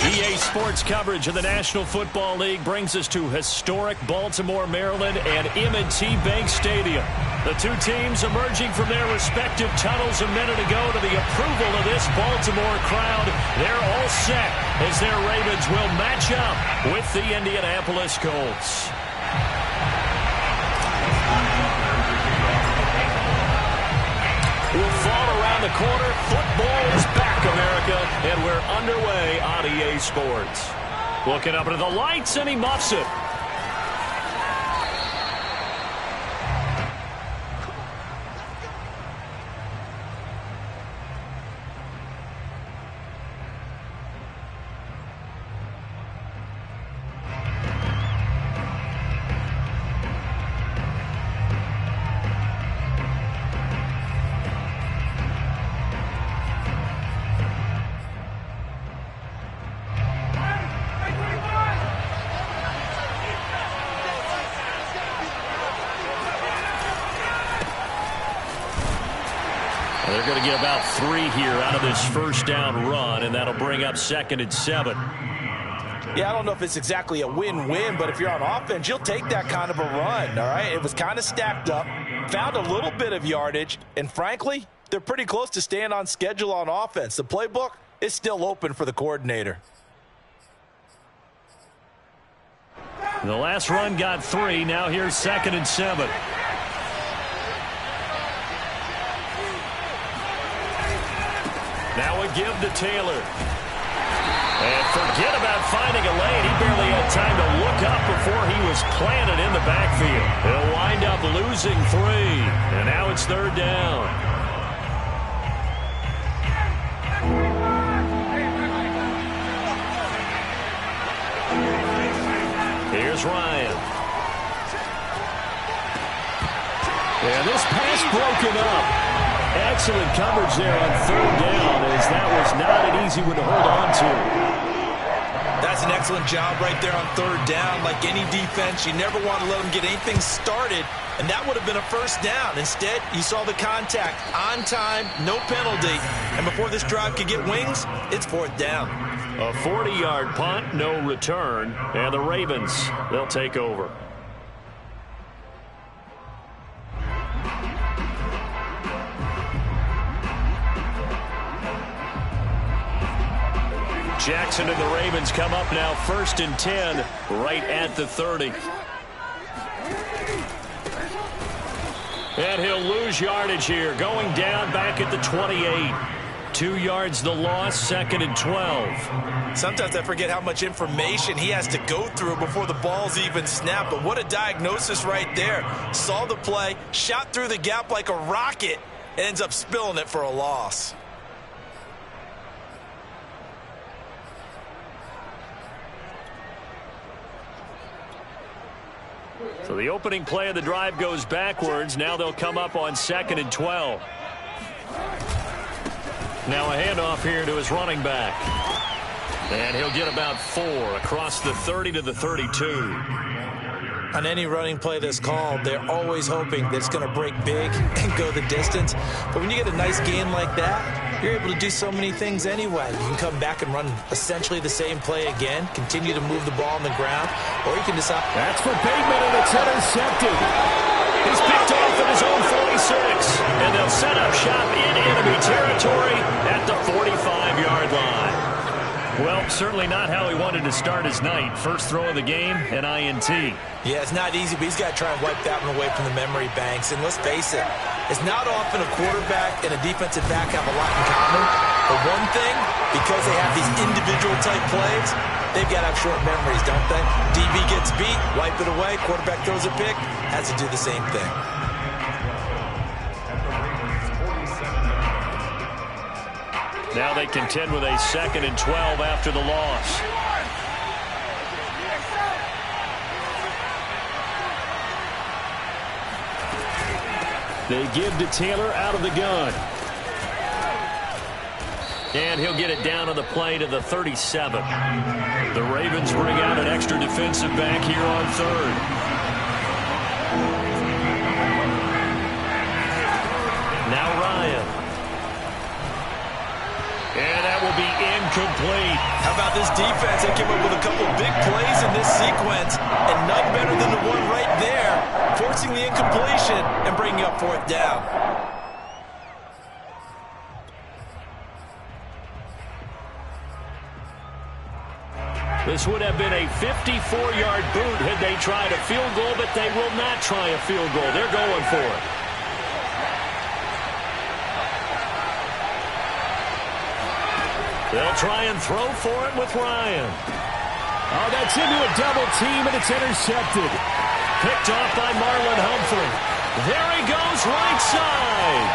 EA Sports coverage of the National Football League brings us to historic Baltimore, Maryland and M&T Bank Stadium. The two teams emerging from their respective tunnels a minute ago to the approval of this Baltimore crowd. They're all set as their Ravens will match up with the Indianapolis Colts. We'll fall around the corner. Football is back, America, and we're underway on EA Sports. Looking up into the lights, and he muffs it. They're going to get about 3 here out of this first down run, and that'll bring up 2nd and 7. Yeah, I don't know if it's exactly a win-win, but if you're on offense, you'll take that kind of a run, all right? It was kind of stacked up, found a little bit of yardage, and frankly, they're pretty close to staying on schedule on offense. The playbook is still open for the coordinator. The last run got 3. Now here's 2nd and 7. Now a give to Taylor. And forget about finding a lane. He barely had time to look up before he was planted in the backfield. He'll wind up losing 3. And now it's 3rd down. Here's Ryan. And this pass broken up. Excellent coverage there on 3rd down, as that was not an easy one to hold on to. That's an excellent job right there on 3rd down. Like any defense, you never want to let them get anything started, and that would have been a first down. Instead, you saw the contact on time, no penalty, and before this drive could get wings, it's 4th down. A 40-yard punt, no return, and the Ravens, they'll take over. Jackson and the Ravens come up now 1st and 10 right at the 30. And he'll lose yardage here, going down back at the 28. 2 yards the loss, 2nd and 12. Sometimes I forget how much information he has to go through before the ball's even snapped, but what a diagnosis right there. Saw the play, shot through the gap like a rocket, and ends up spilling it for a loss. So the opening play of the drive goes backwards. Now they'll come up on 2nd and 12. Now a handoff here to his running back. And he'll get about 4 across the 30 to the 32. On any running play that's called, they're always hoping that it's going to break big and go the distance. But when you get a nice gain like that, you're able to do so many things anyway. You can come back and run essentially the same play again, continue to move the ball on the ground, or you can decide. That's for Bateman, and it's intercepted. He's picked off at his own 46, and they'll set up shop in enemy territory at the 45-yard line. Well, certainly not how he wanted to start his night. First throw of the game, an INT. Yeah, it's not easy, but he's got to try and wipe that one away from the memory banks. And let's face it, it's not often a quarterback and a defensive back have a lot in common. But one thing, because they have these individual type plays, they've got to have short memories, don't they? DB gets beat, wipe it away, quarterback throws a pick, has to do the same thing. Now they contend with a 2nd and 12 after the loss. They give to Taylor out of the gun. And he'll get it down on the play to the 37. The Ravens bring out an extra defensive back here on 3rd. Now Ryan. And that will be incomplete. How about this defense. They came up with a couple of big plays in this sequence, and none better than the one right there, forcing the incompletion and bringing up fourth down. This would have been a 54-yard boot had they tried a field goal, but they will not try a field goal. They're going for it. They'll try and throw for it with Ryan. Oh, that's into a double team, and it's intercepted. Picked off by Marlon Humphrey. There he goes, right side.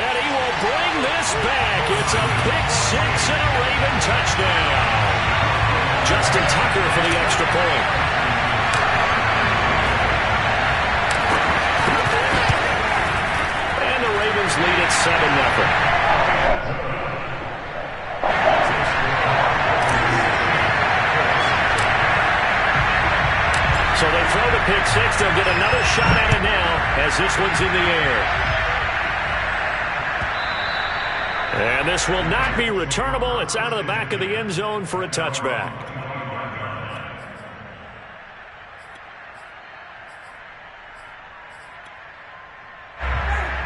And he will bring this back. It's a pick six and a Raven touchdown. Justin Tucker for the extra point. And the Ravens lead at 7-0. So they throw the pick six. They'll get another shot at it now as this one's in the air. And this will not be returnable. It's out of the back of the end zone for a touchback.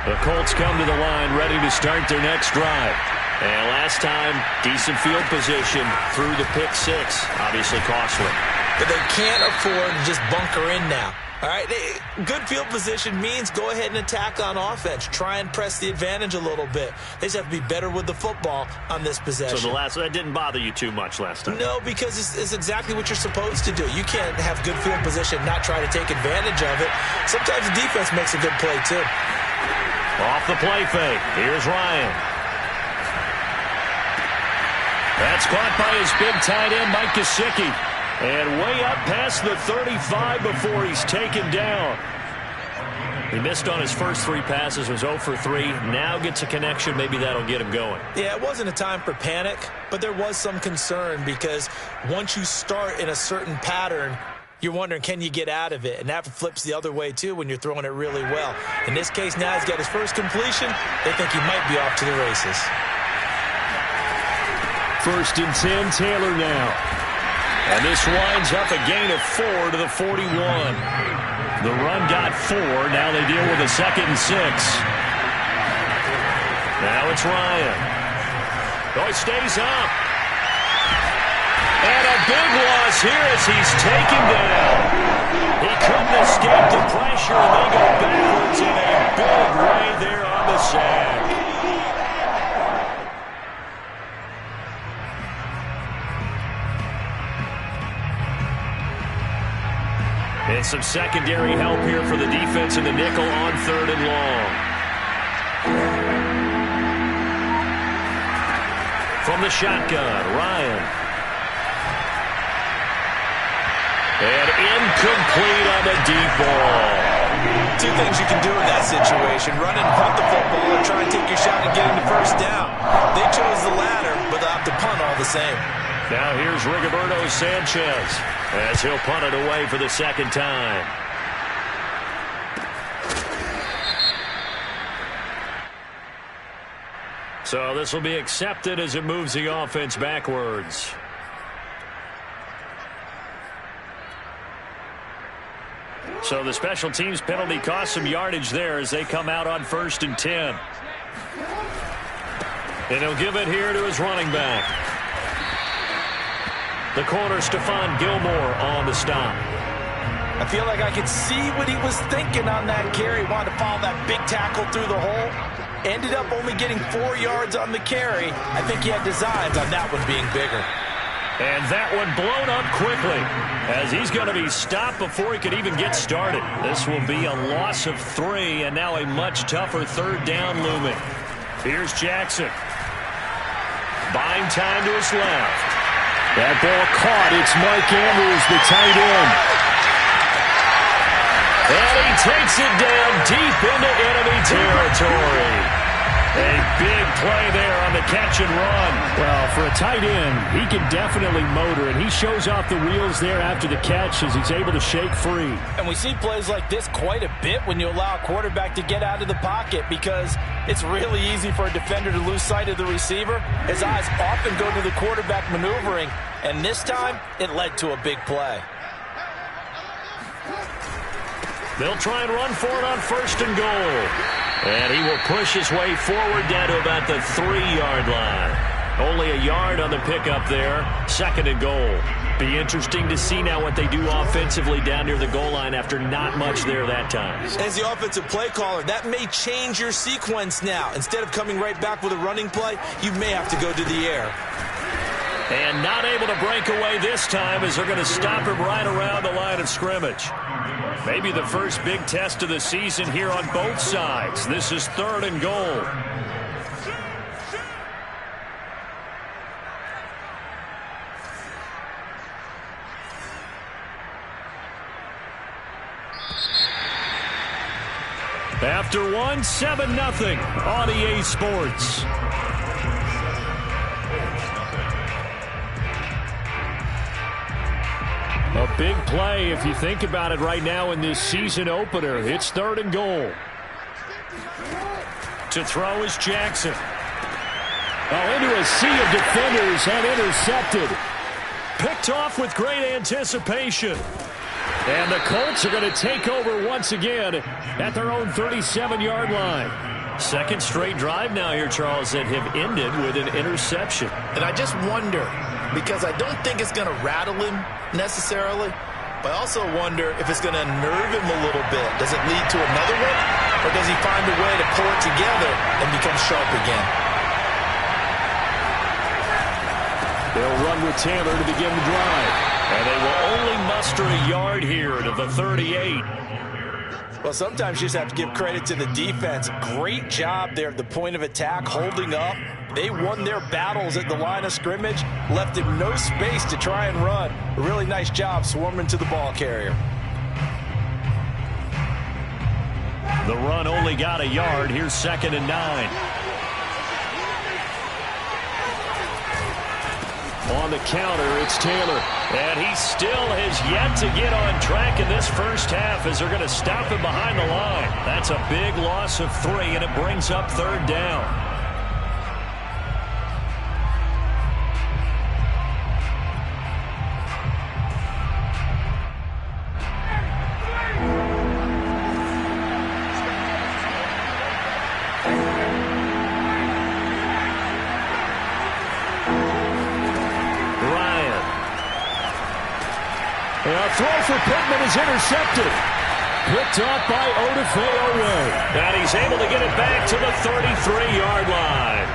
The Colts come to the line ready to start their next drive. And last time, decent field position through the pick six. Obviously costly. But they can't afford to just bunker in now. All right, good field position means go ahead and attack on offense. Try and press the advantage a little bit. They just have to be better with the football on this possession. So that didn't bother you too much last time? No, because it's exactly what you're supposed to do. You can't have good field position and not try to take advantage of it. Sometimes the defense makes a good play, too. Off the play fake. Here's Ryan. That's caught by his big tight end, Mike Gesicki. And way up past the 35 before he's taken down. He missed on his first three passes, was 0 for 3. Now gets a connection. Maybe that'll get him going. Yeah, it wasn't a time for panic, but there was some concern because once you start in a certain pattern, you're wondering, can you get out of it? And that flips the other way, too, when you're throwing it really well. In this case, now he's got his first completion. They think he might be off to the races. 1st and 10, Taylor now. And this winds up a gain of 4 to the 41. The run got 4. Now they deal with a 2nd and 6. Now it's Ryan. Oh, he stays up. And a big loss here as he's taken down. He couldn't escape the pressure, and they go backwards in a big way there on the sack. And some secondary help here for the defense in the nickel on 3rd and long. From the shotgun, Ryan. And incomplete on the deep ball. Two things you can do in that situation. Run and punt the football or try and take your shot and get into first down. They chose the latter, but they'll have to punt all the same. Now here's Rigoberto Sanchez as he'll punt it away for the 2nd time. So this will be accepted as it moves the offense backwards. So the special teams penalty cost some yardage there as they come out on 1st and 10. And he'll give it here to his running back. The corner, Stephon Gilmore, on the stop. I feel like I could see what he was thinking on that carry. Wanted to follow that big tackle through the hole. Ended up only getting 4 yards on the carry. I think he had designs on that one being bigger. And that one blown up quickly as he's going to be stopped before he could even get started. This will be a loss of 3 and now a much tougher 3rd down looming. Here's Jackson. Buying time to his left. That ball caught. It's Mark Andrews, the tight end. And he takes it down deep into enemy territory. A big play there on the catch and run. Well, for a tight end, he can definitely motor, and he shows off the wheels there after the catch as he's able to shake free. And we see plays like this quite a bit when you allow a quarterback to get out of the pocket because it's really easy for a defender to lose sight of the receiver. His eyes often go to the quarterback maneuvering, and this time it led to a big play. They'll try and run for it on 1st and goal. And he will push his way forward down to about the 3-yard line. Only a yard on the pickup there. 2nd and goal. Be interesting to see now what they do offensively down near the goal line after not much there that time. As the offensive play caller, that may change your sequence now. Instead of coming right back with a running play, you may have to go to the air. And not able to break away this time as they're going to stop him right around the line of scrimmage. Maybe the first big test of the season here on both sides. This is 3rd and goal. After one, 7-0 on EA Sports. A big play if you think about it right now in this season opener. It's 3rd and goal. To throw is Jackson. Oh, into a sea of defenders and intercepted. Picked off with great anticipation. And the Colts are going to take over once again at their own 37-yard line. 2nd straight drive now here, Charles, that have ended with an interception. And I just wonder, because I don't think it's going to rattle him necessarily, but I also wonder if it's going to unnerve him a little bit. Does it lead to another one, or does he find a way to pull it together and become sharp again? They'll run with Taylor to begin the drive. And they will only muster a yard here to the 38. Well, sometimes you just have to give credit to the defense. Great job there at the point of attack, holding up. They won their battles at the line of scrimmage, left him no space to try and run. A really nice job swarming to the ball carrier. The run only got a yard. Here's 2nd and 9. On the counter, it's Taylor. And he still has yet to get on track in this first half as they're going to stop him behind the line. That's a big loss of 3, and it brings up 3rd down. A throw for Pittman is intercepted. Picked off by Odafe-Oweh. And he's able to get it back to the 33-yard line.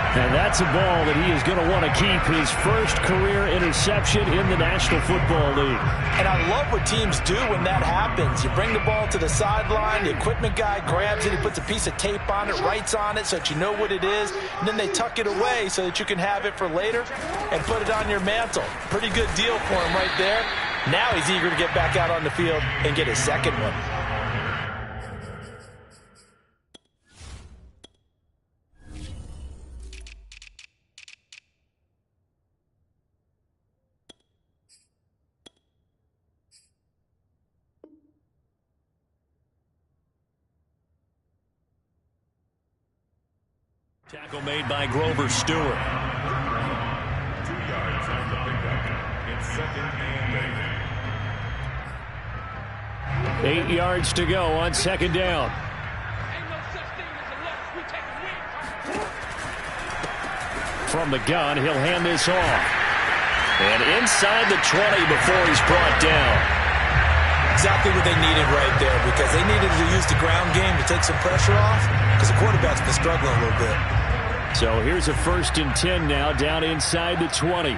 And that's a ball that he is going to want to keep, his first career interception in the National Football League. And I love what teams do when that happens. You bring the ball to the sideline, the equipment guy grabs it, he puts a piece of tape on it, writes on it so that you know what it is, and then they tuck it away so that you can have it for later and put it on your mantle. Pretty good deal for him right there. Now he's eager to get back out on the field and get his second one. Tackle made by Grover Stewart. 2 yards on the pickup. It's 2nd and 8 yards to go on 2nd down. From the gun, he'll hand this off. And inside the 20 before he's brought down. Exactly what they needed right there, because they needed to use the ground game to take some pressure off, because the quarterback's been struggling a little bit. So here's a 1st and 10 now, down inside the 20.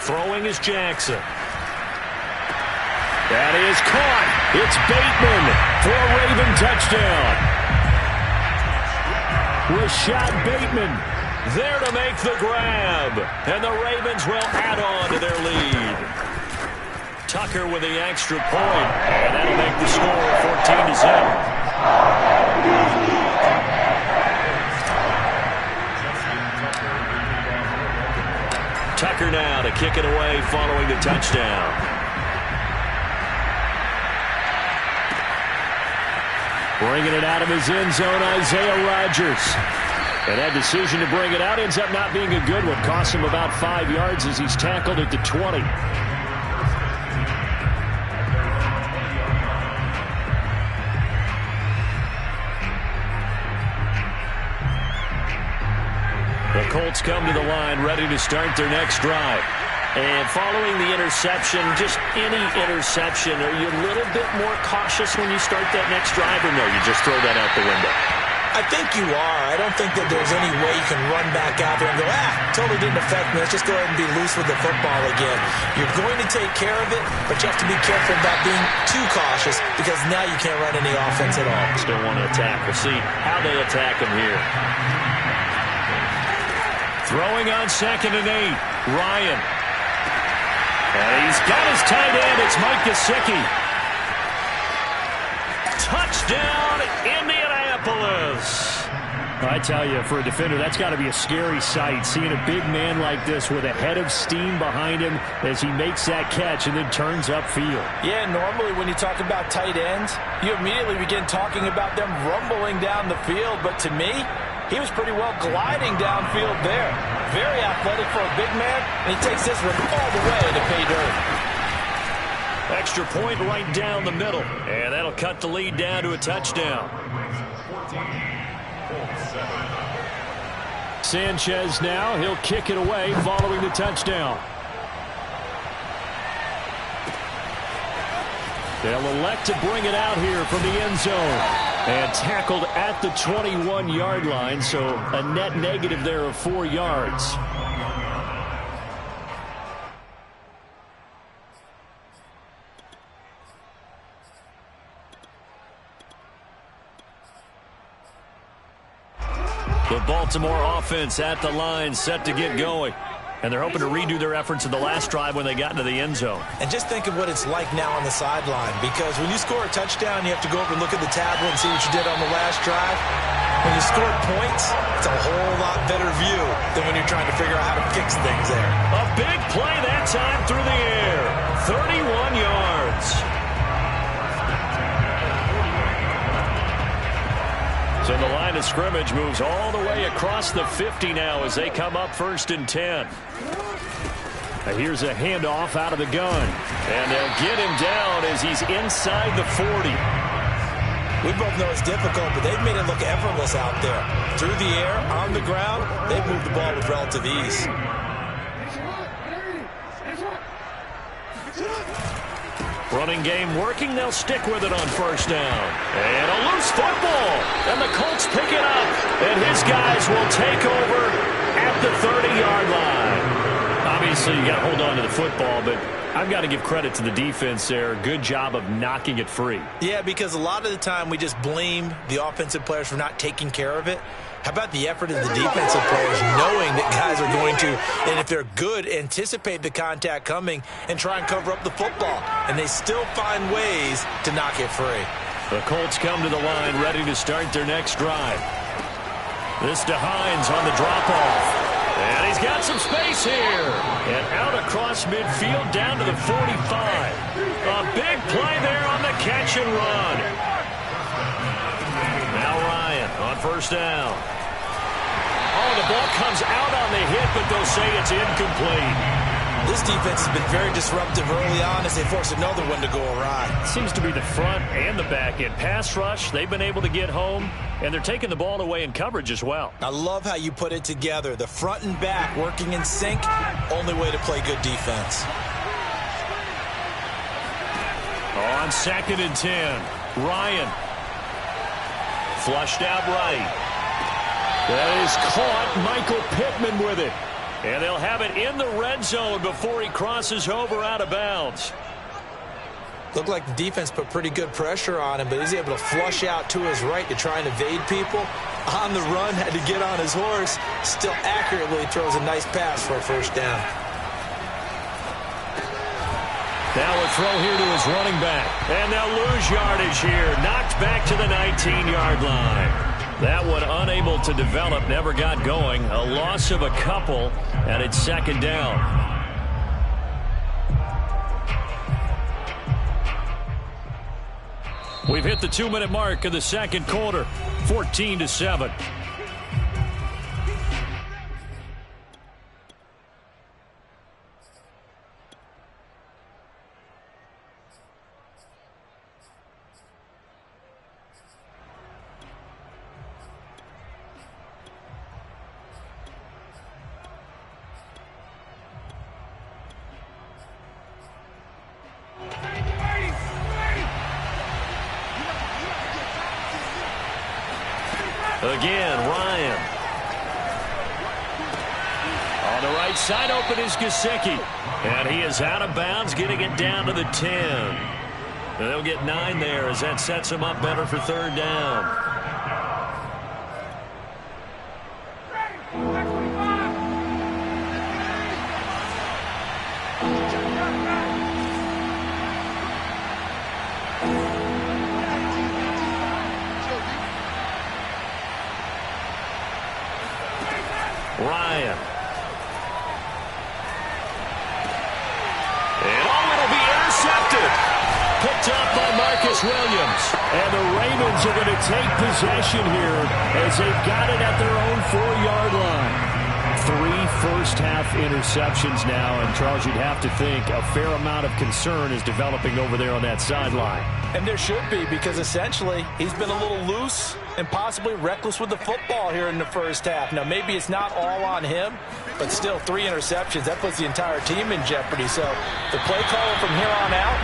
Throwing is Jackson. That is caught. It's Bateman for a Raven touchdown. Rashad Bateman there to make the grab. And the Ravens will add on to their lead. Tucker with the extra point, and that'll make the score 14-0. Tucker now to kick it away following the touchdown. Bringing it out of his end zone, Isaiah Rodgers. And that decision to bring it out ends up not being a good one. Costs him about 5 yards as he's tackled at the 20. The Colts come to the line, ready to start their next drive. And following the interception, just any interception, are you a little bit more cautious when you start that next drive, or no, you just throw that out the window? I think you are. I don't think that there's any way you can run back out there and go, totally didn't affect me. Let's just go ahead and be loose with the football again. You're going to take care of it, but you have to be careful about being too cautious because now you can't run any offense at all. Still want to attack. We'll see how they attack him here. Throwing on 2nd and 8. Ryan. And he's got his tight end. It's Mike Gesicki. Touchdown, Indianapolis. I tell you, for a defender, that's got to be a scary sight, seeing a big man like this with a head of steam behind him as he makes that catch and then turns upfield. Yeah, normally when you talk about tight ends, you immediately begin talking about them rumbling down the field. But to me, he was pretty well gliding downfield there. Very athletic for a big man, and he takes this one all the way to pay dirt. Extra point right down the middle, and that'll cut the lead down to a touchdown. Sanchez now, he'll kick it away following the touchdown. They'll elect to bring it out here from the end zone. And tackled at the 21-yard line, so a net negative there of 4 yards. The Baltimore offense at the line, set to get going. And they're hoping to redo their efforts in the last drive when they got into the end zone. And just think of what it's like now on the sideline, because when you score a touchdown, you have to go over and look at the tablet and see what you did on the last drive. When you score points, it's a whole lot better view than when you're trying to figure out how to fix things there. A big play that time through the air. 31 yards. So the line of scrimmage moves all the way across the 50 now as they come up 1st and 10. Here's a handoff out of the gun. And they'll get him down as he's inside the 40. We both know it's difficult, but they've made it look effortless out there. Through the air, on the ground, they've moved the ball with relative ease. Running game working. They'll stick with it on 1st down. And a loose football. And the Colts pick it up. And his guys will take over at the 30-yard line. Obviously, you got to hold on to the football, but I've got to give credit to the defense there. Good job of knocking it free. Yeah, because a lot of the time we just blame the offensive players for not taking care of it. How about the effort of the defensive players knowing that guys are going to, and if they're good, anticipate the contact coming and try and cover up the football. And they still find ways to knock it free. The Colts come to the line ready to start their next drive. This to Hines on the drop-off. And he's got some space here. And out across midfield down to the 45. A big play there on the catch and run. Now Ryan on 1st down. Oh, the ball comes out on the hit, but they'll say it's incomplete. This defense has been very disruptive early on as they force another one to go awry. Seems to be the front and the back end. Pass rush, they've been able to get home, and they're taking the ball away in coverage as well. I love how you put it together. The front and back working in sync, only way to play good defense. On 2nd and 10, Ryan. Flushed out right. That is caught. Michael Pittman with it. And they'll have it in the red zone before he crosses over out of bounds. Looked like the defense put pretty good pressure on him, but he's able to flush out to his right to try and evade people. On the run, had to get on his horse. Still accurately throws a nice pass for a 1st down. Now a throw here to his running back. And they'll lose yardage here. Knocked back to the 19-yard line. That one unable to develop, never got going. A loss of a couple, and it's second down. We've hit the 2-minute mark of the second quarter, 14-7. Again, Ryan. On the right side, open is Gesicki. And he is out of bounds, getting it down to the 10. They'll get 9 there as that sets him up better for third down. Ryan. And it'll be intercepted. Picked up by Marcus Williams. And the Ravens are going to take possession here as they've got it at their own 4-yard line. 3 first-half interceptions now, and Charles, you'd have to think a fair amount of concern is developing over there on that sideline. And there should be, because essentially he's been a little loose and possibly reckless with the football here in the first half. Now, maybe it's not all on him, but still 3 interceptions. That puts the entire team in jeopardy. So the play caller from here on out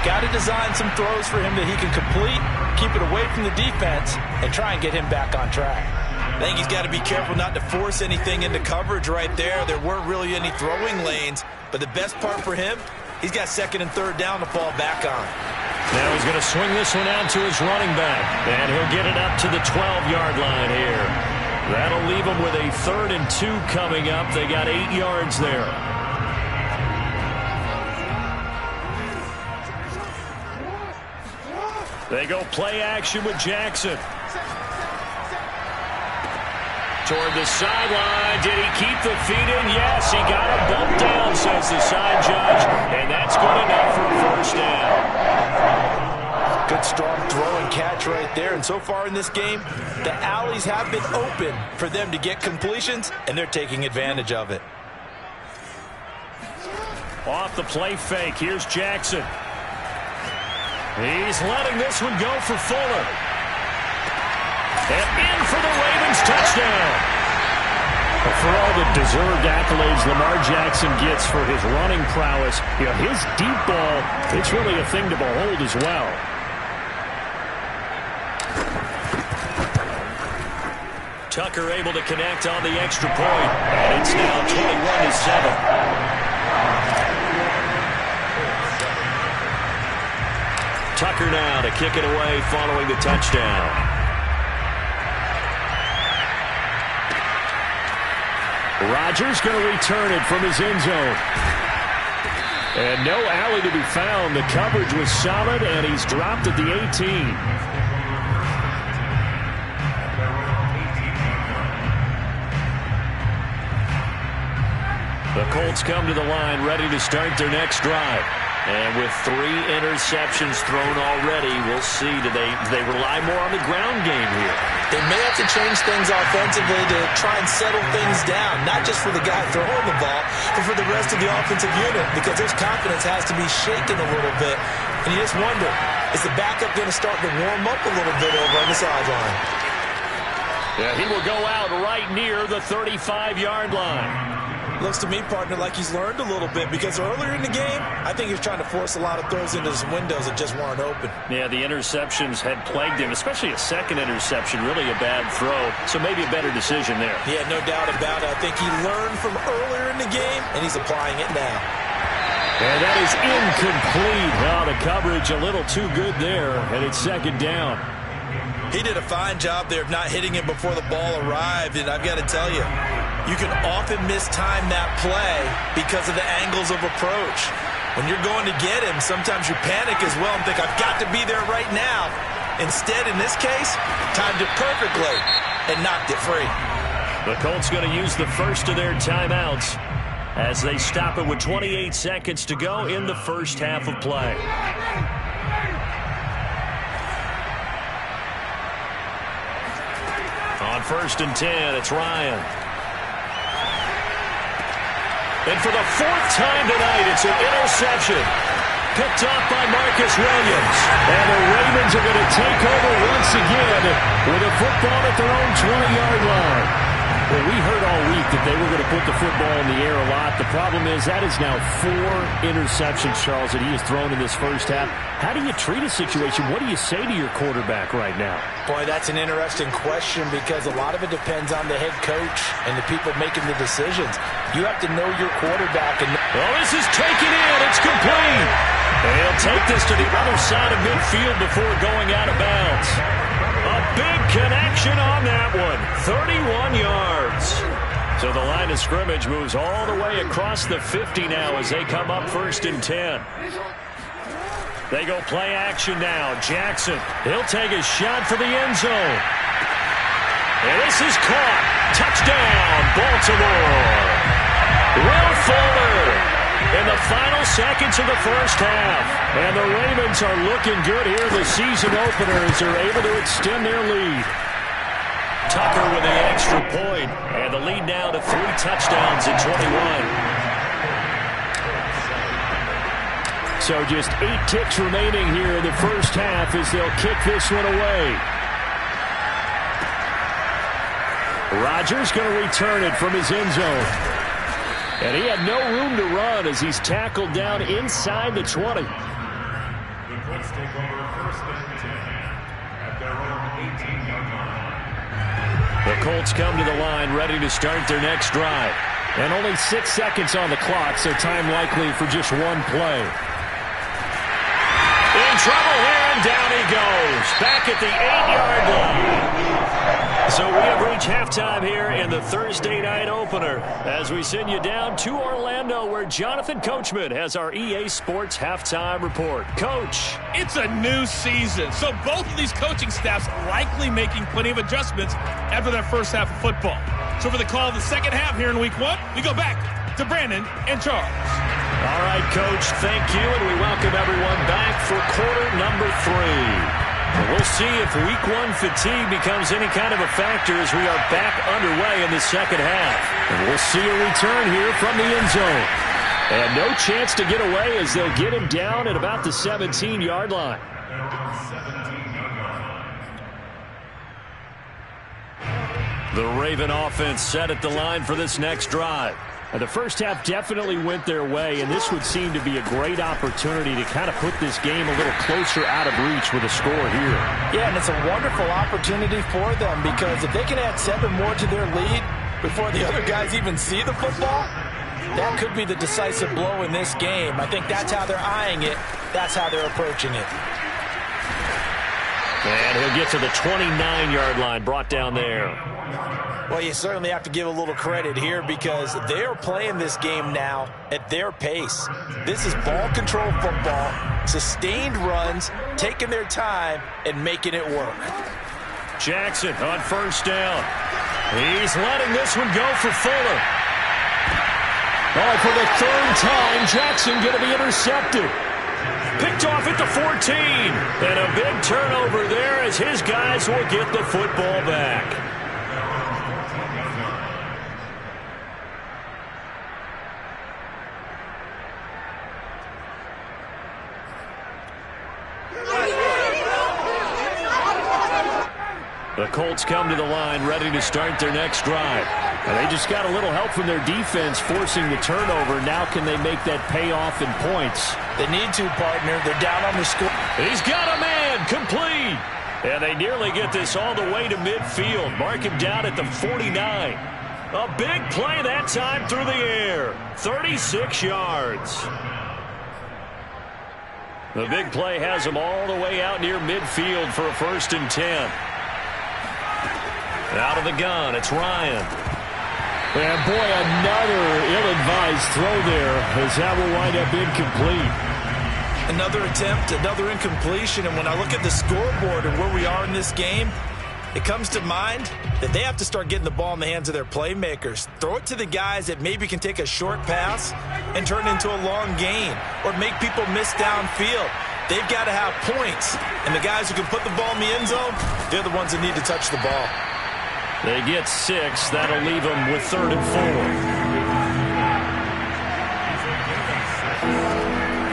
got to design some throws for him that he can complete, keep it away from the defense, and try and get him back on track. I think he's got to be careful not to force anything into coverage right there. There weren't really any throwing lanes, but the best part for him, he's got second and third down to fall back on. Now he's going to swing this one out to his running back, and he'll get it up to the 12-yard line here. That'll leave him with a 3rd and 2 coming up. They got 8 yards there. They go play action with Jackson. Toward the sideline. Did he keep the feet in? Yes, he got a bump down, says the side judge. And that's good enough for a first down. Good strong throw and catch right there. And so far in this game, the alleys have been open for them to get completions, and they're taking advantage of it. Off the play fake. Here's Jackson. He's letting this one go for Fuller. And in for the Ravens touchdown. For all the deserved accolades Lamar Jackson gets for his running prowess, you know, his deep ball, it's really a thing to behold as well. Tucker able to connect on the extra point, and it's now 21-7. Tucker now to kick it away following the touchdown. Rodgers going to return it from his end zone. And no alley to be found. The coverage was solid, and he's dropped at the 18. The Colts come to the line ready to start their next drive. And with 3 interceptions thrown already, we'll see. Do they rely more on the ground game here? They may have to change things offensively to try and settle things down, not just for the guy throwing the ball, but for the rest of the offensive unit, because their confidence has to be shaken a little bit. And you just wonder, is the backup going to start to warm up a little bit over on the sideline? Yeah, he will go out right near the 35-yard line. Looks to me, partner, like he's learned a little bit, because earlier in the game, I think he was trying to force a lot of throws into some windows that just weren't open. Yeah, the interceptions had plagued him, especially a second interception, really a bad throw. So maybe a better decision there. Yeah, no doubt about it. I think he learned from earlier in the game, and he's applying it now. And that is incomplete. Well, the coverage a little too good there, and it's second down. He did a fine job there of not hitting him before the ball arrived, and I've got to tell you, you can often mistime that play because of the angles of approach. When you're going to get him, sometimes you panic as well and think, I've got to be there right now. Instead, in this case, timed it perfectly and knocked it free. The Colts going to use the first of their timeouts as they stop it with 28 seconds to go in the first half of play. On 1st and 10, it's Ryan. And for the 4th time tonight, it's an interception. Picked off by Marcus Williams. And the Ravens are going to take over once again with a football at their own 20-yard line. Well, we heard all week that they were going to put the football in the air a lot. The problem is that is now 4 interceptions, Charles, that he has thrown in this first half. How do you treat a situation? What do you say to your quarterback right now? Boy, that's an interesting question because a lot of it depends on the head coach and the people making the decisions. You have to know your quarterback. Well, this is taken in. It's complete. And he'll take this to the other side of midfield before going out of bounds. A big connection on that one. 31 yards. So the line of scrimmage moves all the way across the 50 now as they come up 1st and 10. They go play action now. Jackson, he'll take a shot for the end zone. And this is caught. Touchdown, Baltimore. Will Fuller in the final seconds of the first half. And the Ravens are looking good here. The season openers are able to extend their lead. Tucker with the extra point. And the lead now to 3 touchdowns in 21. So just 8 ticks remaining here in the first half as they'll kick this one away. Rodgers going to return it from his end zone. And he had no room to run as he's tackled down inside the 20. The Colts take over 1st and 10 at their own 18-yard line. The Colts come to the line ready to start their next drive. And only 6 seconds on the clock, so time likely for just one play. In trouble here, and down he goes. Back at the 8-yard line. So we have reached halftime here in the Thursday night opener as we send you down to Orlando where Jonathan Coachman has our EA Sports halftime report. Coach. It's a new season, so both of these coaching staffs likely making plenty of adjustments after that first half of football. So for the call of the second half here in week 1, we go back to Brandon and Charles. All right, Coach, thank you, and we welcome everyone back for quarter number 3. We'll see if week 1 fatigue becomes any kind of a factor as we are back underway in the second half. And we'll see a return here from the end zone. And no chance to get away as they'll get him down at about the 17-yard line. The Raven offense set at the line for this next drive. The first half definitely went their way, and this would seem to be a great opportunity to kind of put this game a little closer out of reach with a score here. Yeah, and it's a wonderful opportunity for them because if they can add 7 more to their lead before the other guys even see the football, that could be the decisive blow in this game. I think that's how they're eyeing it. That's how they're approaching it. And he'll get to the 29-yard line, brought down there. Well, you certainly have to give a little credit here because they are playing this game now at their pace. This is ball control football, sustained runs, taking their time, and making it work. Jackson on first down. He's letting this one go for Fuller. Oh, for the 3rd time, Jackson going to be intercepted. Picked off at the 14. And a big turnover there as his guys will get the football back. The Colts come to the line ready to start their next drive. And they just got a little help from their defense forcing the turnover. Now can they make that pay off in points? They need to, partner. They're down on the score. He's got a man complete. And they nearly get this all the way to midfield. Mark him down at the 49. A big play that time through the air. 36 yards. The big play has him all the way out near midfield for a 1st and 10. Out of the gun, it's Ryan. And boy, another ill-advised throw there as that will wind up incomplete. Another attempt, another incompletion, and when I look at the scoreboard and where we are in this game, it comes to mind that they have to start getting the ball in the hands of their playmakers. Throw it to the guys that maybe can take a short pass and turn it into a long gain or make people miss downfield. They've got to have points, and the guys who can put the ball in the end zone, they're the ones that need to touch the ball. They get 6. That'll leave them with 3rd and 4.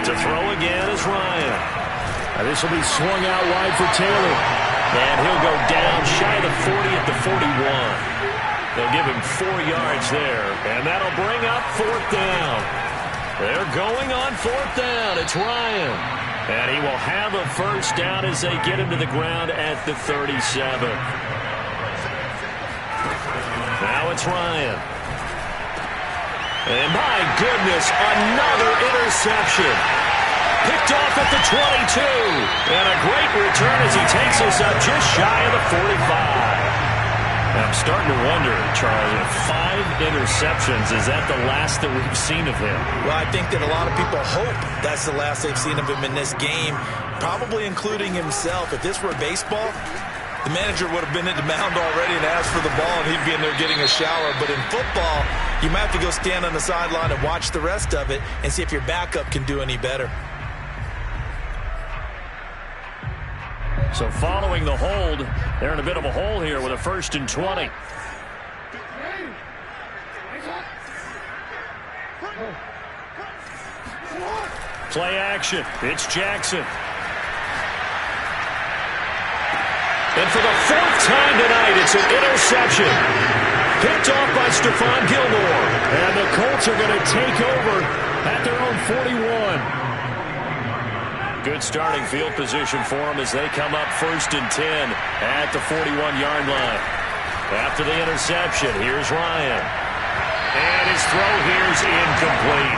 To throw again is Ryan. Now this will be swung out wide for Taylor. And he'll go down shy of the 40 at the 41. They'll give him 4 yards there, and that'll bring up 4th down. They're going on 4th down. It's Ryan. And he will have a 1st down as they get him to the ground at the 37. Now it's Ryan. And my goodness, another interception. Picked off at the 22. And a great return as he takes us up just shy of the 45. I'm starting to wonder, Charlie, 5 interceptions, is that the last that we've seen of him? Well, I think that a lot of people hope that's the last they've seen of him in this game, probably including himself. If this were baseball, the manager would have been at the mound already and asked for the ball, and he'd be in there getting a shower. But in football, you might have to go stand on the sideline and watch the rest of it and see if your backup can do any better. So following the hold, they're in a bit of a hole here with a 1st and 20. Play action. It's Jackson. And for the 4th time tonight, it's an interception. Picked off by Stephon Gilmore. And the Colts are going to take over at their own 41. Good starting field position for them as they come up 1st and 10 at the 41-yard line. After the interception, here's Ryan. And his throw here's incomplete.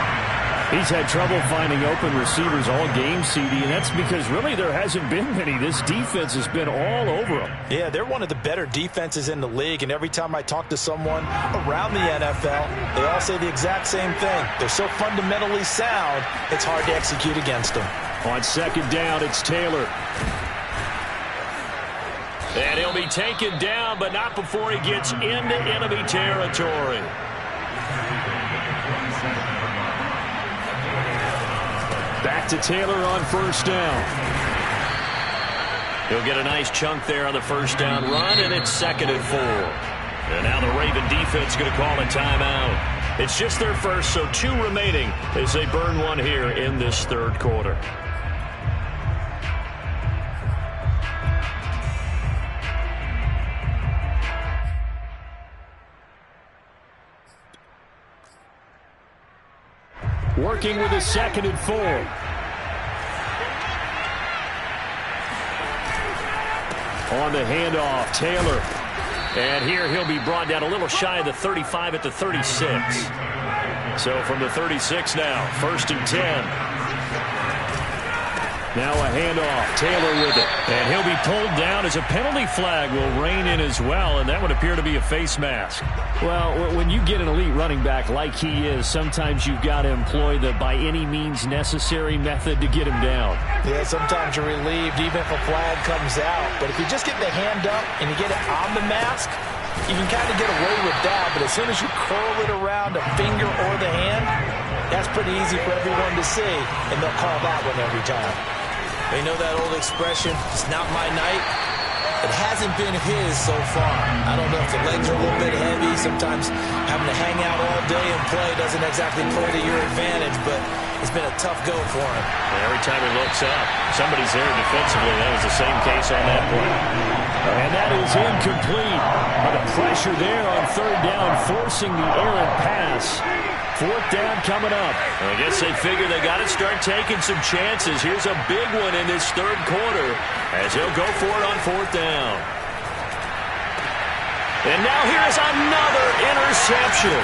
He's had trouble finding open receivers all game, CD, and that's because really there hasn't been many. This defense has been all over them. Yeah, they're one of the better defenses in the league, and every time I talk to someone around the NFL, they all say the exact same thing. They're so fundamentally sound, it's hard to execute against them. On 2nd down, it's Taylor. And he'll be taken down, but not before he gets into enemy territory. Back to Taylor on 1st down. He'll get a nice chunk there on the 1st down run, and it's 2nd and 4. And now the Raven defense is going to call a timeout. It's just their first, so 2 remaining as they burn one here in this 3rd quarter. Working with a 2nd and 4. On the handoff, Taylor. And here he'll be brought down a little shy of the 35 at the 36. So from the 36 now, 1st and 10. Now a handoff, Taylor with it. And he'll be pulled down as a penalty flag will rein in as well, and that would appear to be a face mask. Well, when you get an elite running back like he is, sometimes you've got to employ the by any means necessary method to get him down. Yeah, sometimes you're relieved even if a flag comes out. But if you just get the hand up and you get it on the mask, you can kind of get away with that. But as soon as you curl it around a finger or the hand, that's pretty easy for everyone to see, and they'll call that one every time. They know that old expression, it's not my night. It hasn't been his so far. I don't know if the legs are a little bit heavy. Sometimes having to hang out all day and play doesn't exactly play to your advantage, but it's been a tough go for him. And every time he looks up, somebody's there defensively. That was the same case on that play. And that is incomplete. But the pressure there on 3rd down, forcing the errant pass. 4th down coming up. I guess they figure they got to start taking some chances. Here's a big one in this 3rd quarter as he'll go for it on 4th down. And now here's another interception.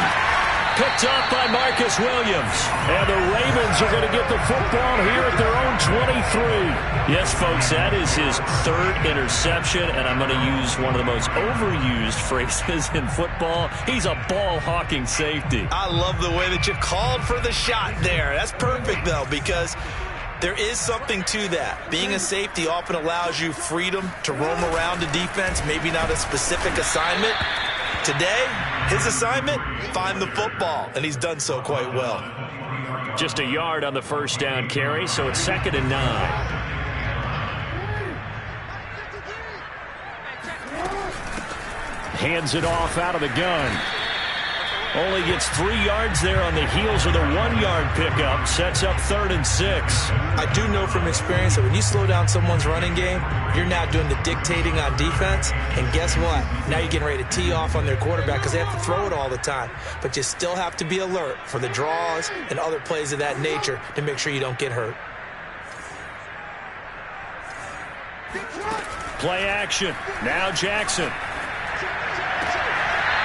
picked off by Marcus Williams. And the Ravens are going to get the football here at their own 23. Yes, folks, that is his third interception, and I'm going to use one of the most overused phrases in football. He's a ball-hawking safety. I love the way that you called for the shot there. That's perfect, though, because there is something to that. Being a safety often allows you freedom to roam around the defense, maybe not a specific assignment. Today, his assignment, find the football, and he's done so quite well. Just a yard on the first down carry, so it's 2nd and 9. Hands it off out of the gun. Only gets 3 yards there on the heels of the 1-yard pickup. Sets up 3rd and 6. I do know from experience that when you slow down someone's running game, you're now doing the dictating on defense. And guess what? Now you're getting ready to tee off on their quarterback because they have to throw it all the time. But you still have to be alert for the draws and other plays of that nature to make sure you don't get hurt. Play action. Now Jackson.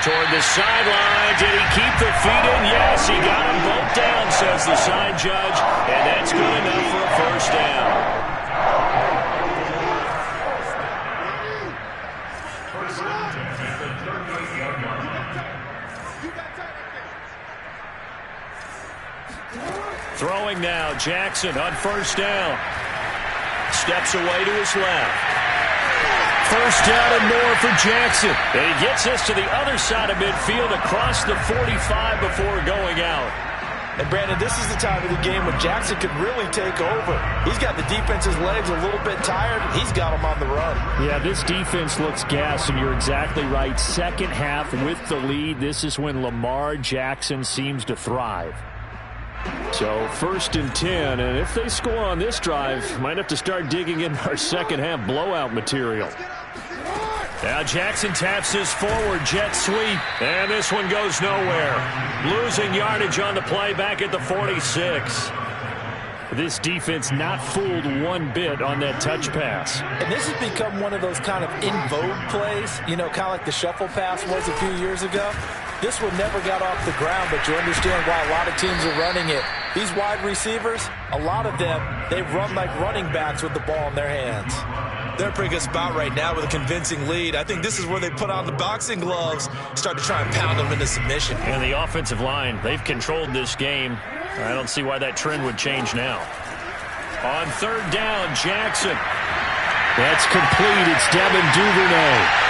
Toward the sideline. Did he keep the feet in? Yes, he got them both down, says the side judge. And that's good enough for a first down. Throwing now, Jackson on first down. Steps away to his left. First down and more for Jackson. And he gets us to the other side of midfield across the 45 before going out. And, Brandon, this is the time of the game when Jackson could really take over. He's got the defense's legs a little bit tired. He's got them on the run. Yeah, this defense looks gassed, and you're exactly right. Second half with the lead, this is when Lamar Jackson seems to thrive. So 1st and 10, and if they score on this drive, might have to start digging in our second half blowout material. Now Jackson taps his forward jet sweep, and this one goes nowhere. Losing yardage on the play back at the 46. This defense not fooled one bit on that touch pass. And this has become one of those kind of in vogue plays, you know, kind of like the shuffle pass was a few years ago. This one never got off the ground, but you understand why a lot of teams are running it. These wide receivers, a lot of them, they run like running backs with the ball in their hands. They're in a pretty good spot right now with a convincing lead. I think this is where they put on the boxing gloves, start to try and pound them into submission. And the offensive line, they've controlled this game. I don't see why that trend would change now. On 3rd down, Jackson. That's complete. It's Devin Duvernay.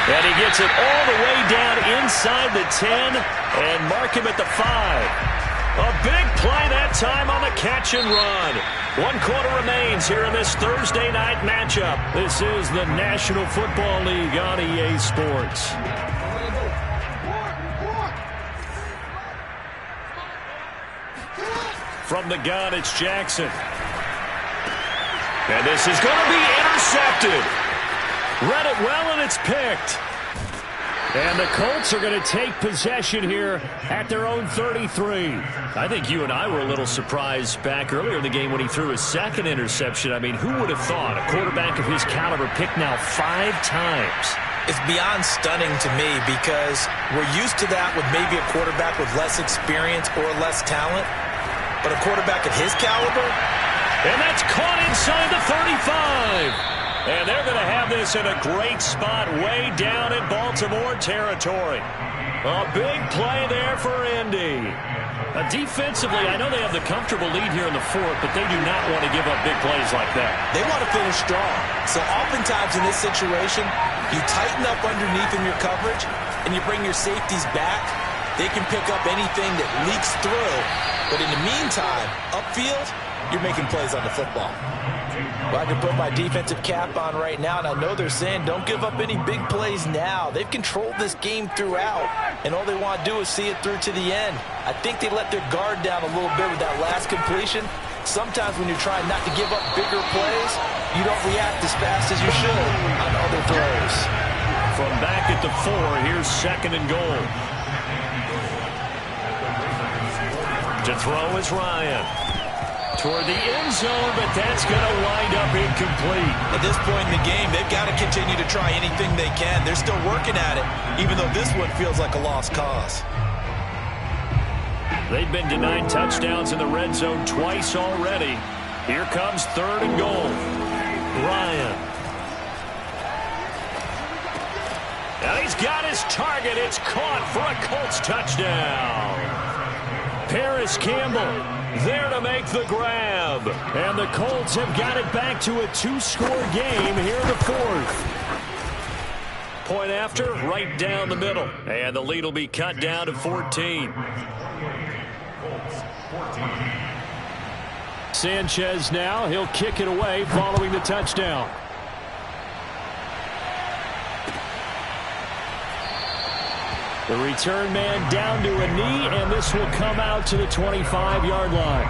And he gets it all the way down inside the 10 and mark him at the 5. A big play that time on the catch and run. 1 quarter remains here in this Thursday night matchup. This is the National Football League on EA Sports. From the gun, it's Jackson. And this is going to be intercepted. Read it well, and it's picked. And the Colts are going to take possession here at their own 33. I think you and I were a little surprised back earlier in the game when he threw his 2nd interception. I mean, who would have thought a quarterback of his caliber picked now 5 times? It's beyond stunning to me because we're used to that with maybe a quarterback with less experience or less talent. But a quarterback of his caliber? And that's caught inside the 35. And they're going to have this in a great spot way down in Baltimore territory. A big play there for Indy. Defensively, I know they have the comfortable lead here in the 4th, but they do not want to give up big plays like that. They want to finish strong. So oftentimes in this situation, you tighten up underneath in your coverage, and you bring your safeties back. They can pick up anything that leaks through. But in the meantime, upfield, you're making plays on the football. Well, I can put my defensive cap on right now, and I know they're saying don't give up any big plays now. They've controlled this game throughout, and all they want to do is see it through to the end. I think they let their guard down a little bit with that last completion. Sometimes when you're trying not to give up bigger plays, you don't react as fast as you should on other throws. From back at the 4, here's 2nd and goal. To throw is Ryan. toward the end zone, but that's going to wind up incomplete. At this point in the game, they've got to continue to try anything they can. They're still working at it, even though this one feels like a lost cause. They've been denied touchdowns in the red zone twice already. Here comes 3rd and goal. Ryan. And he's got his target. It's caught for a Colts touchdown. Paris Campbell there to make the grab. And the Colts have got it back to a 2-score game here in the 4th. Point after, right down the middle. And the lead will be cut down to 14. Sanchez now. He'll kick it away following the touchdown. The return man down to a knee, and this will come out to the 25-yard line.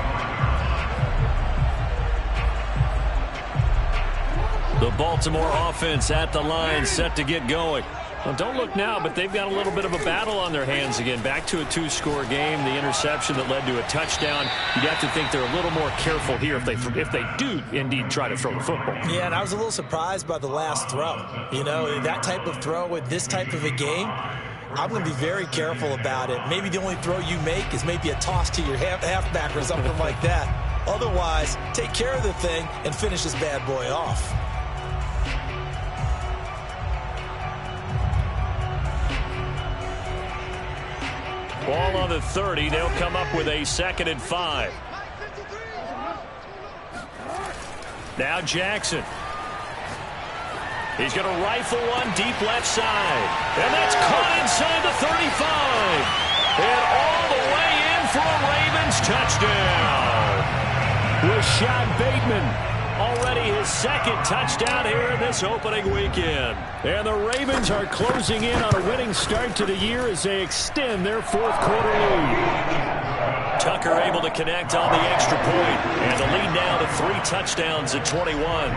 The Baltimore offense at the line, set to get going. Well, don't look now, but they've got a little bit of a battle on their hands again. Back to a 2-score game. The interception that led to a touchdown. You'd have to think they're a little more careful here if they do indeed try to throw the football. Yeah, and I was a little surprised by the last throw. You know, that type of throw with this type of a game, I'm going to be very careful about it. Maybe the only throw you make is maybe a toss to your halfback or something like that. Otherwise, take care of the thing and finish this bad boy off. Ball on the 30. They'll come up with a 2nd and 5. Now Jackson. He's going to rifle one deep left side. And that's caught inside the 35. And all the way in for a Ravens touchdown. Rashad Bateman, already his 2nd touchdown here in this opening weekend. And the Ravens are closing in on a winning start to the year as they extend their 4th quarter lead. Tucker able to connect on the extra point. And the lead now to 3 touchdowns at 21.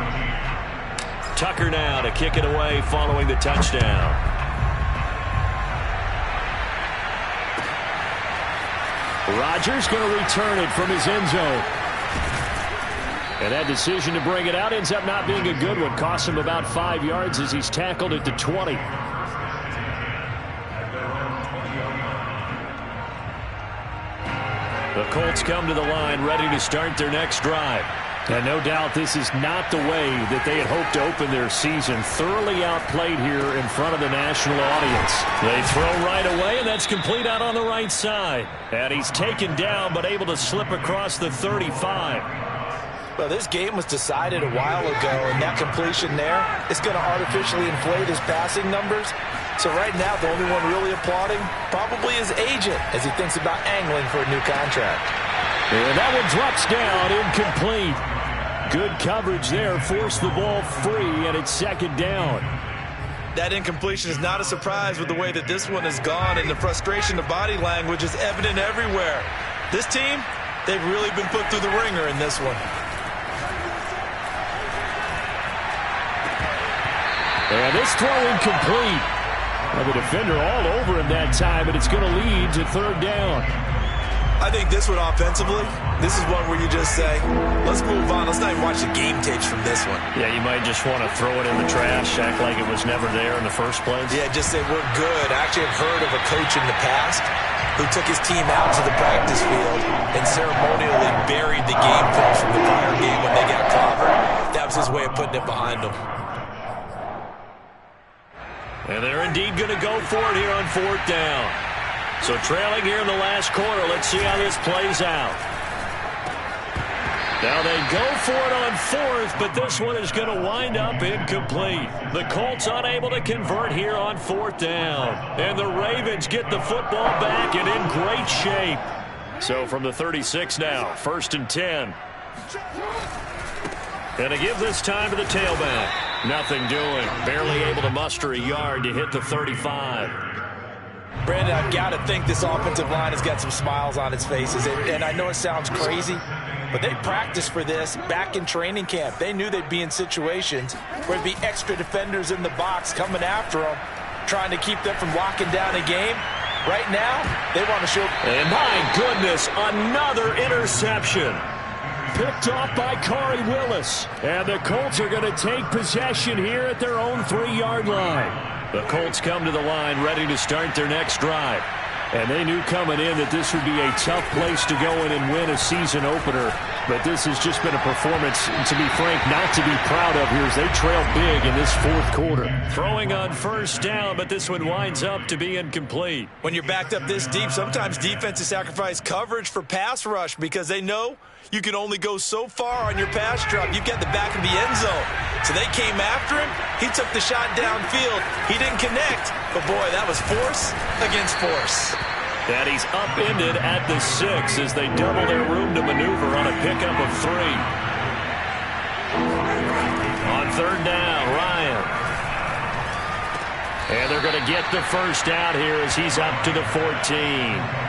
Tucker now to kick it away following the touchdown. Rodgers going to return it from his end zone. And that decision to bring it out ends up not being a good one. Costs him about 5 yards as he's tackled at the 20. The Colts come to the line ready to start their next drive. And no doubt this is not the way that they had hoped to open their season. Thoroughly outplayed here in front of the national audience. They throw right away, and that's complete out on the right side. And he's taken down, but able to slip across the 35. Well, this game was decided a while ago, and that completion there is going to artificially inflate his passing numbers. So right now, the only one really applauding probably his agent as he thinks about angling for a new contract. And that one drops down, incomplete. Good coverage there, forced the ball free, and it's 2nd down. That incompletion is not a surprise with the way that this one has gone, and the frustration of body language is evident everywhere. This team, they've really been put through the ringer in this one. And this throw incomplete. Well, the defender all over him that time, but it's going to lead to 3rd down. I think this one offensively, this is one where you just say, let's move on. Let's not even watch the game tapes from this one. Yeah, you might just want to throw it in the trash, act like it was never there in the first place. Yeah, just say we're good. I actually have heard of a coach in the past who took his team out to the practice field and ceremonially buried the game film from the prior game when they got clobbered. That was his way of putting it behind them. And they're indeed going to go for it here on 4th down. So trailing here in the last quarter, let's see how this plays out. Now they go for it on 4th, but this one is going to wind up incomplete. The Colts unable to convert here on 4th down. And the Ravens get the football back and in great shape. So from the 36 now, 1st and 10. And to give this time to the tailback. Nothing doing. Barely able to muster a yard to hit the 35. Brandon, I've got to think this offensive line has got some smiles on its faces. And I know it sounds crazy, but they practiced for this back in training camp. They knew they'd be in situations where there'd be extra defenders in the box coming after them, trying to keep them from locking down a game. Right now, they want to show. And my goodness, another interception. Picked off by Corey Willis. And the Colts are going to take possession here at their own 3-yard line. The Colts come to the line ready to start their next drive. And they knew coming in that this would be a tough place to go in and win a season opener. But this has just been a performance, to be frank, not to be proud of here as they trail big in this fourth quarter. Throwing on first down, but this one winds up to be incomplete. When you're backed up this deep, sometimes defenses sacrifice coverage for pass rush because they know you can only go so far on your pass drop. You've got the back of the end zone. So they came after him. He took the shot downfield. He didn't connect. But, boy, that was force against force. And he's upended at the 6 as they double their room to maneuver on a pickup of 3. On third down, Ryan. And they're going to get the first down here as he's up to the 14.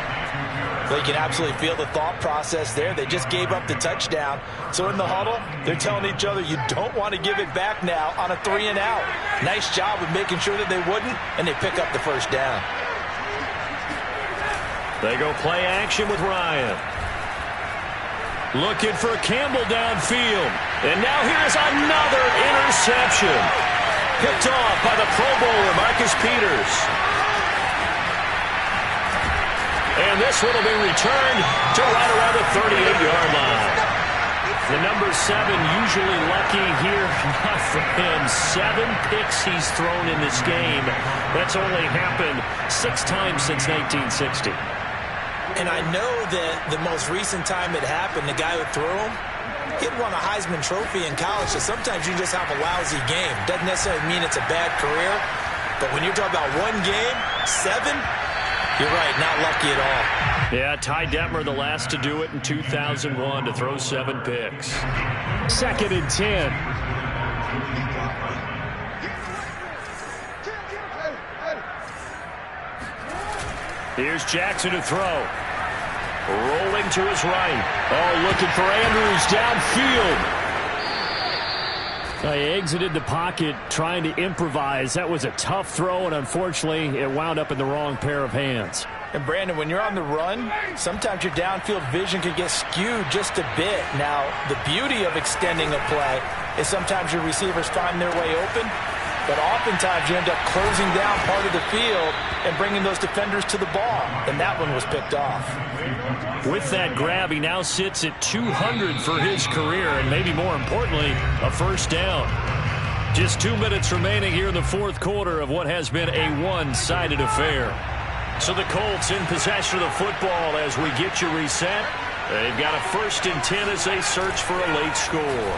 Well, you can absolutely feel the thought process there. They just gave up the touchdown. So in the huddle, they're telling each other, you don't want to give it back now on a 3-and-out. Nice job of making sure that they wouldn't, and they pick up the first down. They go play action with Ryan. Looking for Campbell downfield. And now here's another interception. Picked off by the Pro Bowler, Marcus Peters. And this one will be returned to right around the 38-yard line. The number 7 usually lucky here. Not for him. 7 picks he's thrown in this game. That's only happened 6 times since 1960. And I know that the most recent time it happened, the guy who threw him, he'd won a Heisman Trophy in college, so sometimes you just have a lousy game. Doesn't necessarily mean it's a bad career, but when you're talking about one game, 7, you're right, not lucky at all. Yeah, Ty Detmer, the last to do it in 2001, to throw 7 picks. 2nd and 10. Here's Jackson to throw. Rolling to his right. Oh, looking for Andrews downfield. He exited the pocket trying to improvise. That was a tough throw, and unfortunately, it wound up in the wrong pair of hands. And, Brandon, when you're on the run, sometimes your downfield vision can get skewed just a bit. Now, the beauty of extending a play is sometimes your receivers find their way open, but oftentimes you end up closing down part of the field and bringing those defenders to the ball. And that one was picked off. With that grab, he now sits at 200 for his career, and maybe more importantly, a first down. Just 2 minutes remaining here in the fourth quarter of what has been a one-sided affair. So the Colts in possession of the football as we get you reset. They've got a 1st and 10 as they search for a late score.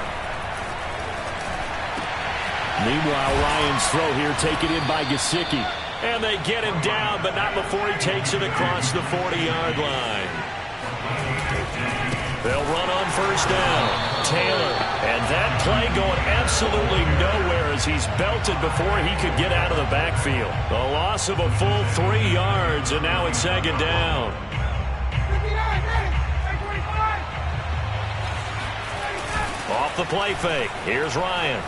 Meanwhile, Ryan's throw here taken in by Gesicki. And they get him down, but not before he takes it across the 40-yard line. They'll run on first down. Taylor. And that play going absolutely nowhere as he's belted before he could get out of the backfield. A loss of a full 3 yards, and now it's 2nd down. Off the play fake. Here's Ryan.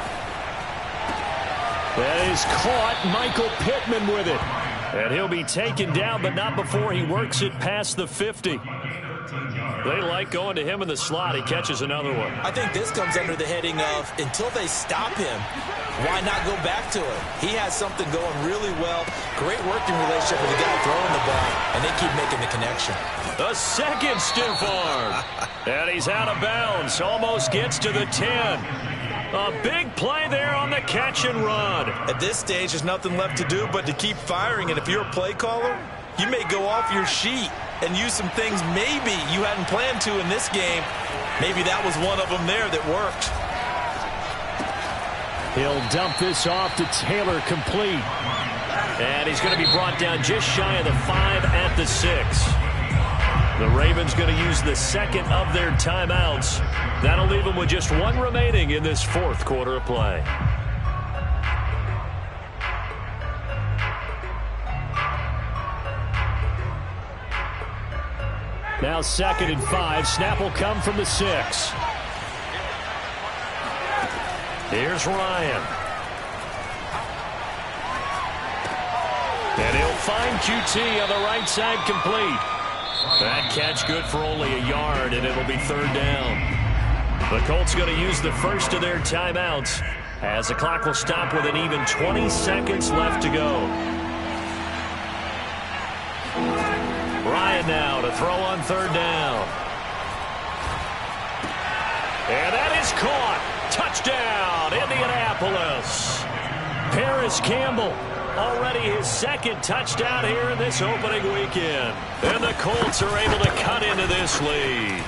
That is caught. Michael Pittman with it. And he'll be taken down, but not before he works it past the 50. They like going to him in the slot. He catches another one. I think this comes under the heading of, until they stop him, why not go back to it? He has something going really well. Great working relationship with the guy throwing the ball, and they keep making the connection. A second stiff arm. And he's out of bounds. Almost gets to the 10. A big play there on the catch and run. At this stage, there's nothing left to do but to keep firing. And if you're a play caller, you may go off your sheet and use some things maybe you hadn't planned to in this game. Maybe that was one of them there that worked. He'll dump this off to Taylor, complete. And he's going to be brought down just shy of the 5 at the 6. The Ravens going to use the 2nd of their timeouts. That'll leave them with just 1 remaining in this fourth quarter of play. Now 2nd and 5. Snap will come from the 6. Here's Ryan. And he'll find QT on the right side, complete. That catch good for only a yard, and it'll be 3rd down. The Colts going to use the first of their timeouts as the clock will stop with an even 20 seconds left to go. Ryan now to throw on third down. And that is caught. Touchdown, Indianapolis. Paris Campbell, already his second touchdown here in this opening weekend. And the Colts are able to cut into this lead.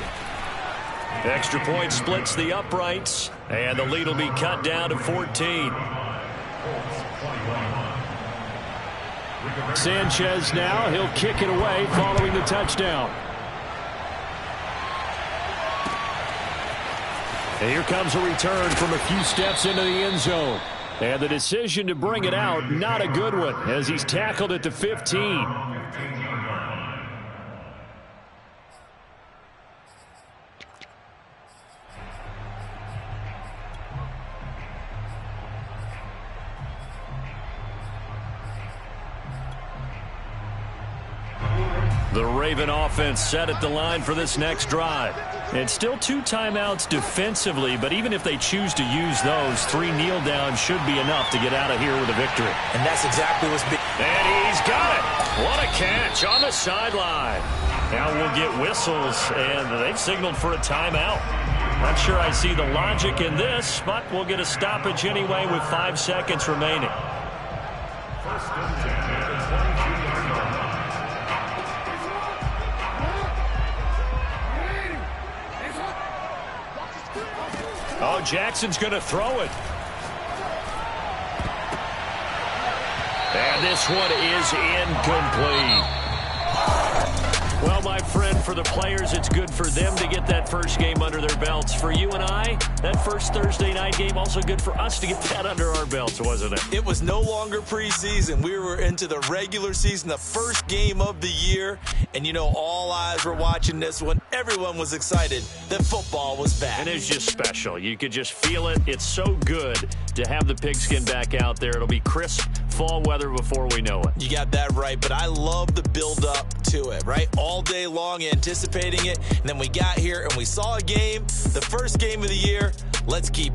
Extra point splits the uprights, and the lead will be cut down to 14. Sanchez now, he'll kick it away following the touchdown. And here comes a return from a few steps into the end zone. And the decision to bring it out, not a good one, as he's tackled at the 15. The Raven offense set at the line for this next drive. And still 2 timeouts defensively, but even if they choose to use those, 3 kneel downs should be enough to get out of here with a victory. And that's exactly what's been. And he's got it. What a catch on the sideline. Now we'll get whistles, and they've signaled for a timeout. Not sure I see the logic in this, but we'll get a stoppage anyway with 5 seconds remaining. First and 10 at the 22-yard line. Oh, Jackson's going to throw it. And this one is incomplete. Well, my friend, for the players, it's good for them to get that first game under their belts. For you and I, that first Thursday night game, also good for us to get that under our belts, wasn't it? It was no longer preseason. We were into the regular season, the first game of the year. And, you know, all eyes were watching this one. Everyone was excited that football was back. And it's just special. You could just feel it. It's so good to have the pigskin back out there. It'll be crisp fall weather before we know it. You got that right, but I love the build-up to it, right? All day long anticipating it, and then we got here and we saw a game, the first game of the year. Let's keep